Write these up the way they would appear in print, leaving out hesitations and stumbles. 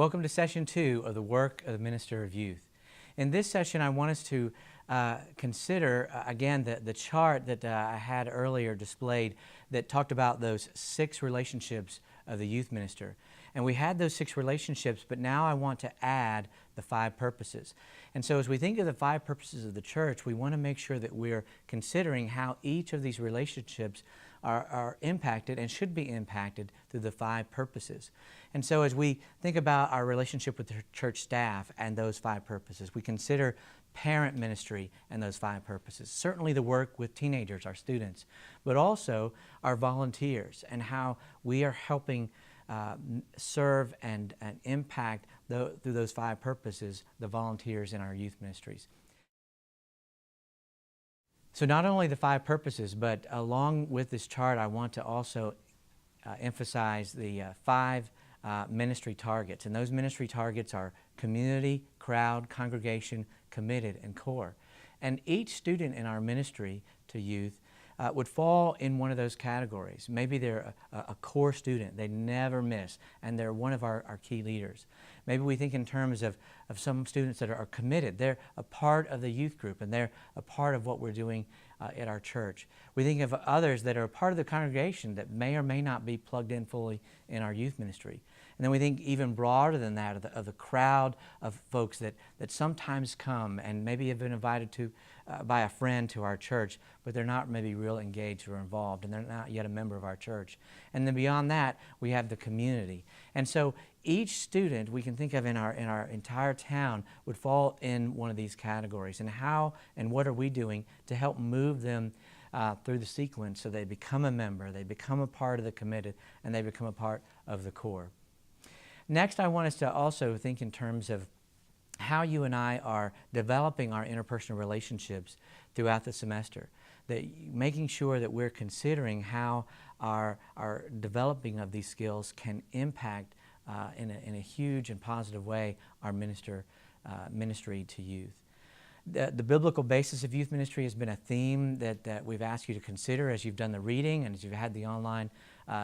Welcome to session 2 of the work of the Minister of Youth. In this session, I want us to consider, again, the chart that I had earlier displayed that talked about those 6 relationships of the youth minister. And we had those 6 relationships, but now I want to add the 5 purposes. And so as we think of the 5 purposes of the church, we want to make sure that we're considering how each of these relationships are impacted and should be impacted through the 5 purposes. And so as we think about our relationship with the church staff and those 5 purposes, we consider parent ministry and those 5 purposes. Certainly the work with teenagers, our students, but also our volunteers and how we are helping serve and impact through those 5 purposes the volunteers in our youth ministries. So not only the 5 purposes, but along with this chart, I want to also emphasize the 5 ministry targets. And those ministry targets are community, crowd, congregation, committed, and core. And each student in our ministry to youth would fall in one of those categories. Maybe they're a core student, they never miss, and they're one of our key leaders. Maybe we think in terms of some students that are committed. They're a part of the youth group, and they're a part of what we're doing at our church. We think of others that are a part of the congregation that may or may not be plugged in fully in our youth ministry. And then we think even broader than that of the crowd of folks that sometimes come and maybe have been invited to by a friend to our church, but they're not maybe real engaged or involved, and they're not yet a member of our church. And then beyond that, we have the community. And so each student we can think of in our entire town would fall in one of these categories. And how and what are we doing to help move them through the sequence so they become a member, they become a part of the committed, and they become a part of the core. Next, I want us to also think in terms of how you and I are developing our interpersonal relationships throughout the semester. Making sure that we're considering how our developing of these skills can impact in a huge and positive way our ministry to youth. The biblical basis of youth ministry has been a theme that we've asked you to consider as you've done the reading and as you've had the online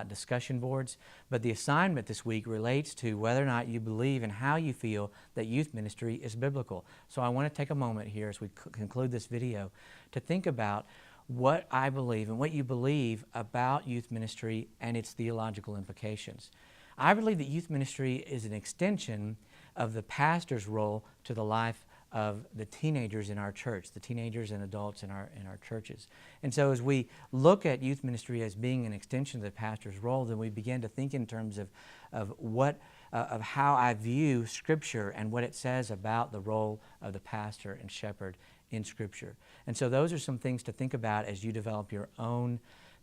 discussion boards. But the assignment this week relates to whether or not you believe and how you feel that youth ministry is biblical. So I want to take a moment here as we conclude this video to think about what I believe and what you believe about youth ministry and its theological implications. I believe that youth ministry is an extension of the pastor's role to the life of the teenagers in our church, the teenagers and adults in our churches. And so as we look at youth ministry as being an extension of the pastor's role, then we begin to think in terms of how I view Scripture and what it says about the role of the pastor and shepherd in Scripture. And so those are some things to think about as you develop your own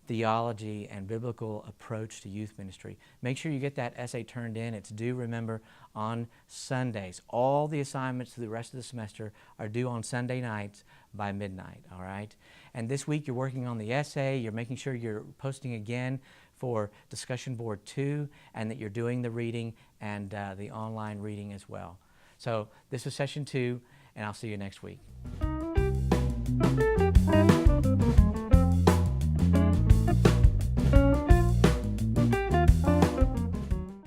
theology and biblical approach to youth ministry. Make sure you get that essay turned in. It's due, remember, on Sundays. All the assignments for the rest of the semester are due on Sunday nights by midnight, all right? And this week you're working on the essay. You're making sure you're posting again for Discussion Board 2 and that you're doing the reading and the online reading as well. So this was session 2, and I'll see you next week.